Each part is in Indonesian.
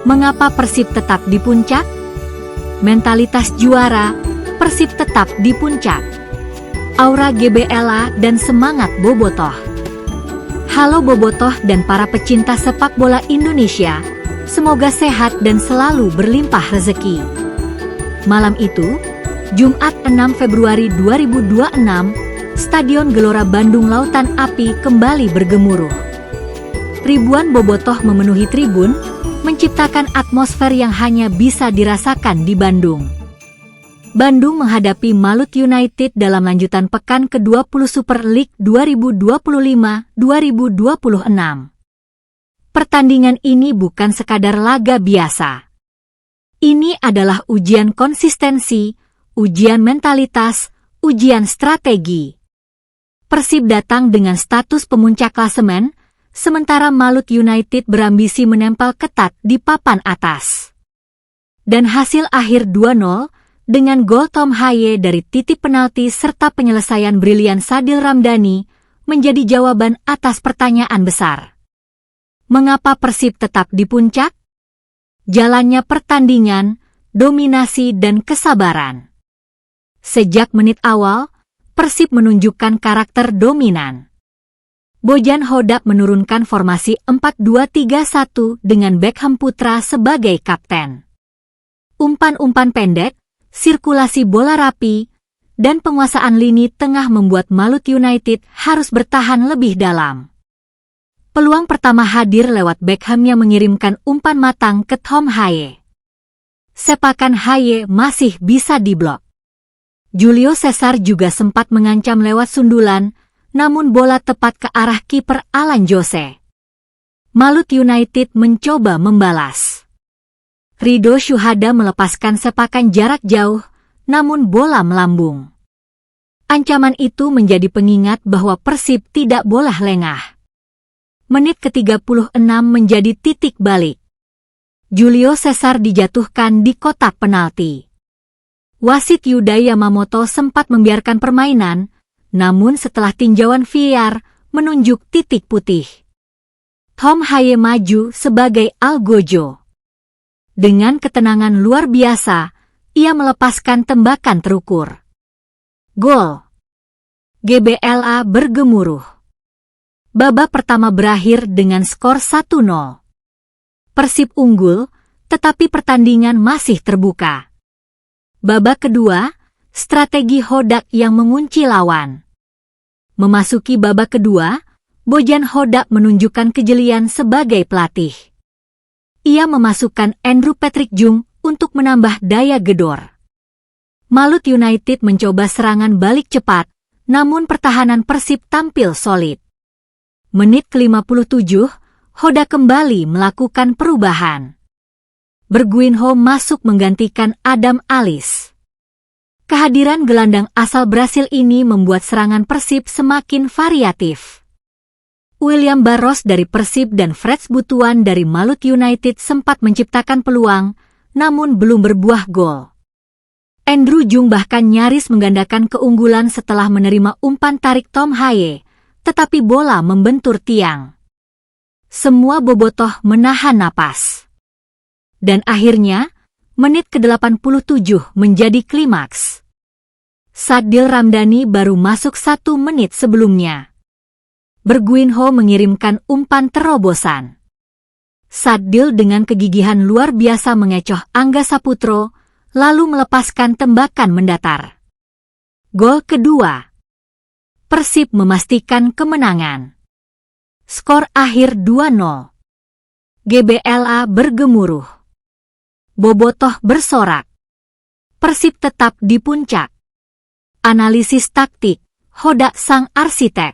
Mengapa Persib tetap di puncak? Mentalitas juara, Persib tetap di puncak. Aura GBLA dan semangat bobotoh. Halo bobotoh dan para pecinta sepak bola Indonesia, semoga sehat dan selalu berlimpah rezeki. Malam itu, Jumat 6 Februari 2026, Stadion Gelora Bandung Lautan Api kembali bergemuruh. Ribuan bobotoh memenuhi tribun, menciptakan atmosfer yang hanya bisa dirasakan di Bandung. Bandung menghadapi Malut United dalam lanjutan pekan ke-20 Super League 2025-2026. Pertandingan ini bukan sekadar laga biasa. Ini adalah ujian konsistensi, ujian mentalitas, ujian strategi. Persib datang dengan status pemuncak klasemen, sementara Malut United berambisi menempel ketat di papan atas. Dan hasil akhir 2-0, dengan gol Tom Haye dari titik penalti serta penyelesaian brilian Sadil Ramdhani, menjadi jawaban atas pertanyaan besar. Mengapa Persib tetap di puncak? Jalannya pertandingan, dominasi dan kesabaran. Sejak menit awal, Persib menunjukkan karakter dominan. Bojan Hodak menurunkan formasi 4-2-3-1 dengan Beckham Putra sebagai kapten. Umpan-umpan pendek, sirkulasi bola rapi, dan penguasaan lini tengah membuat Malut United harus bertahan lebih dalam. Peluang pertama hadir lewat Beckham yang mengirimkan umpan matang ke Tom Haye. Sepakan Haye masih bisa diblok. Julio Cesar juga sempat mengancam lewat sundulan, namun bola tepat ke arah kiper Alan Jose. Malut United mencoba membalas. Ridho Syuhada melepaskan sepakan jarak jauh, namun bola melambung. Ancaman itu menjadi pengingat bahwa Persib tidak boleh lengah. Menit ke-36 menjadi titik balik. Julio Cesar dijatuhkan di kotak penalti. Wasit Yuda Yamamoto sempat membiarkan permainan, namun setelah tinjauan VAR menunjuk titik putih. Tom Haye maju sebagai algojo. Dengan ketenangan luar biasa, ia melepaskan tembakan terukur. Gol. GBLA bergemuruh. Babak pertama berakhir dengan skor 1-0. Persib unggul, tetapi pertandingan masih terbuka. Babak kedua, strategi Hodak yang mengunci lawan. Memasuki babak kedua, Bojan Hodak menunjukkan kejelian sebagai pelatih. Ia memasukkan Andrew Patrick Jung untuk menambah daya gedor. Malut United mencoba serangan balik cepat, namun pertahanan Persib tampil solid. Menit ke-57, Hodak kembali melakukan perubahan. Berguinho masuk menggantikan Adam Alis. Kehadiran gelandang asal Brasil ini membuat serangan Persib semakin variatif. William Barros dari Persib dan Freds Butuan dari Malut United sempat menciptakan peluang, namun belum berbuah gol. Andrew Jung bahkan nyaris menggandakan keunggulan setelah menerima umpan tarik Tom Haye, tetapi bola membentur tiang. Semua bobotoh menahan napas. Dan akhirnya, menit ke-87 menjadi klimaks. Sadil Ramdhani baru masuk 1 menit sebelumnya. Berguinho mengirimkan umpan terobosan. Sadil dengan kegigihan luar biasa mengecoh Angga Saputro, lalu melepaskan tembakan mendatar. Gol kedua. Persib memastikan kemenangan. Skor akhir 2-0. GBLA bergemuruh. Bobotoh bersorak. Persib tetap di puncak. Analisis taktik, Hodak sang arsitek.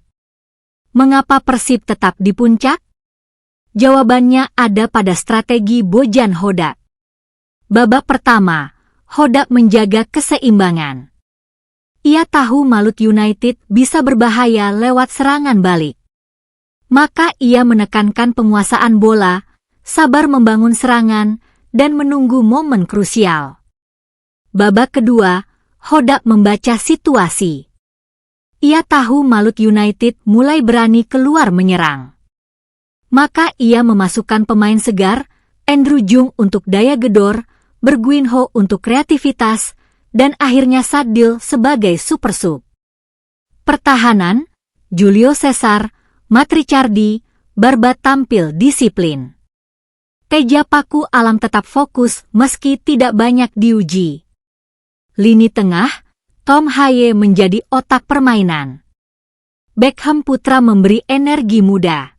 Mengapa Persib tetap di puncak? Jawabannya ada pada strategi Bojan Hodak. Babak pertama, Hodak menjaga keseimbangan. Ia tahu Malut United bisa berbahaya lewat serangan balik. Maka ia menekankan penguasaan bola, sabar membangun serangan, dan menunggu momen krusial. Babak kedua, Hodak membaca situasi. Ia tahu Malut United mulai berani keluar menyerang. Maka ia memasukkan pemain segar, Andrew Jung untuk daya gedor, Bergwinho untuk kreativitas, dan akhirnya Saddil sebagai super sub. Pertahanan, Julio Cesar, Matt Ricciardi, Barbat tampil disiplin. Teja Paku Alam tetap fokus meski tidak banyak diuji. Lini tengah, Tom Haye menjadi otak permainan. Beckham Putra memberi energi muda.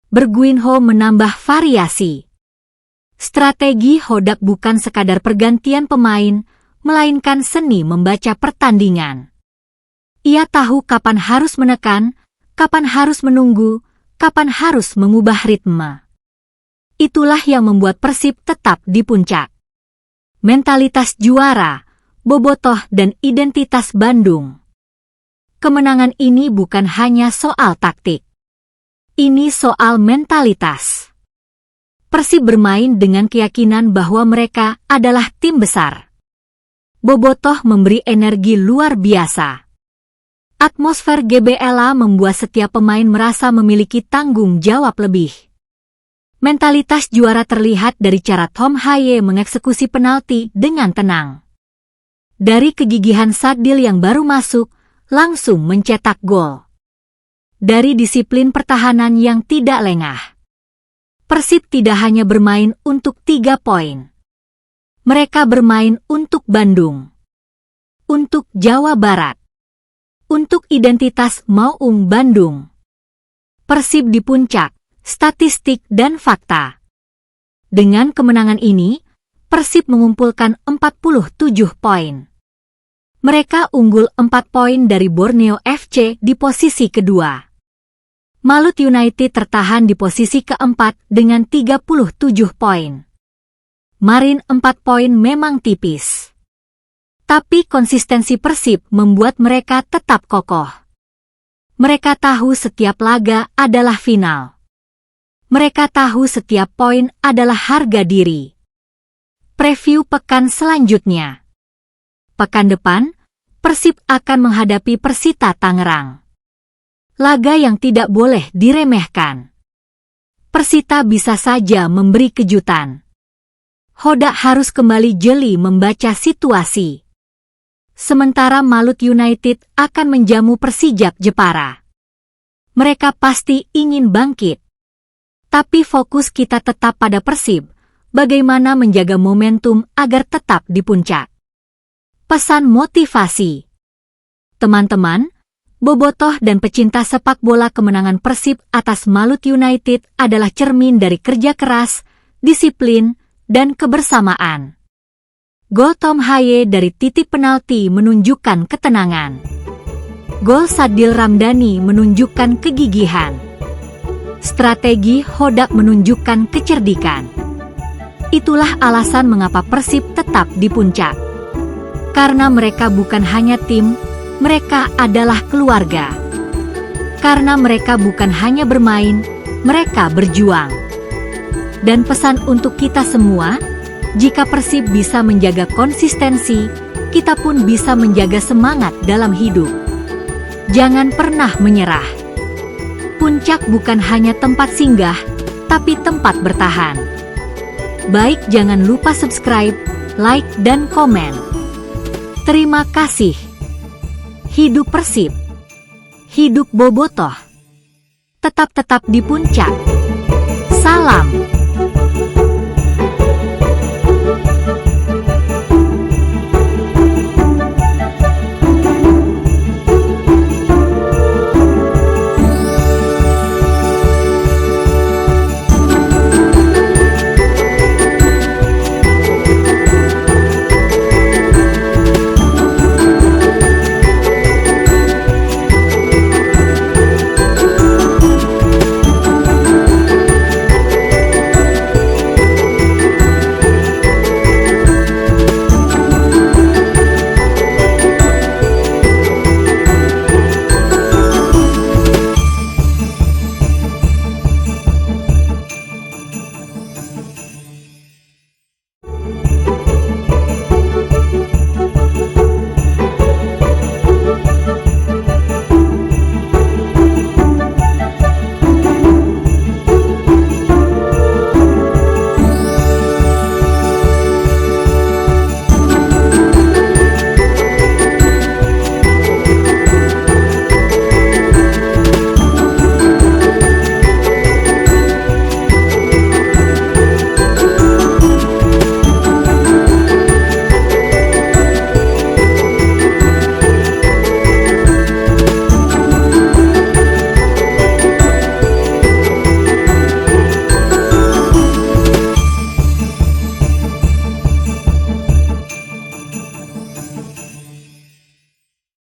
Bergwinho menambah variasi. Strategi Hodak bukan sekadar pergantian pemain, melainkan seni membaca pertandingan. Ia tahu kapan harus menekan, kapan harus menunggu, kapan harus mengubah ritme. Itulah yang membuat Persib tetap di puncak. Mentalitas juara, bobotoh dan identitas Bandung. Kemenangan ini bukan hanya soal taktik. Ini soal mentalitas. Persib bermain dengan keyakinan bahwa mereka adalah tim besar. Bobotoh memberi energi luar biasa. Atmosfer GBLA membuat setiap pemain merasa memiliki tanggung jawab lebih. Mentalitas juara terlihat dari cara Tom Haye mengeksekusi penalti dengan tenang. Dari kegigihan Saddil yang baru masuk, langsung mencetak gol. Dari disiplin pertahanan yang tidak lengah. Persib tidak hanya bermain untuk 3 poin. Mereka bermain untuk Bandung. Untuk Jawa Barat. Untuk identitas Maung Bandung. Persib di puncak, statistik dan fakta. Dengan kemenangan ini, Persib mengumpulkan 47 poin. Mereka unggul 4 poin dari Borneo FC di posisi kedua. Malut United tertahan di posisi keempat dengan 37 poin. Marin 4 poin memang tipis. Tapi konsistensi Persib membuat mereka tetap kokoh. Mereka tahu setiap laga adalah final. Mereka tahu setiap poin adalah harga diri. Preview pekan selanjutnya. Pekan depan, Persib akan menghadapi Persita Tangerang. Laga yang tidak boleh diremehkan. Persita bisa saja memberi kejutan. Hodak harus kembali jeli membaca situasi. Sementara Malut United akan menjamu Persijap Jepara. Mereka pasti ingin bangkit. Tapi fokus kita tetap pada Persib, bagaimana menjaga momentum agar tetap di puncak. Pesan motivasi. Teman-teman, bobotoh dan pecinta sepak bola, kemenangan Persib atas Malut United adalah cermin dari kerja keras, disiplin, dan kebersamaan. Gol Tom Haye dari titik penalti menunjukkan ketenangan. Gol Saddil Ramdhani menunjukkan kegigihan. Strategi Hodak menunjukkan kecerdikan. Itulah alasan mengapa Persib tetap di puncak. Karena mereka bukan hanya tim, mereka adalah keluarga. Karena mereka bukan hanya bermain, mereka berjuang. Dan pesan untuk kita semua, jika Persib bisa menjaga konsistensi, kita pun bisa menjaga semangat dalam hidup. Jangan pernah menyerah. Puncak bukan hanya tempat singgah, tapi tempat bertahan. Baik, jangan lupa subscribe, like, dan komen. Terima kasih. Hidup Persib. Hidup bobotoh. Tetap di puncak. Salam.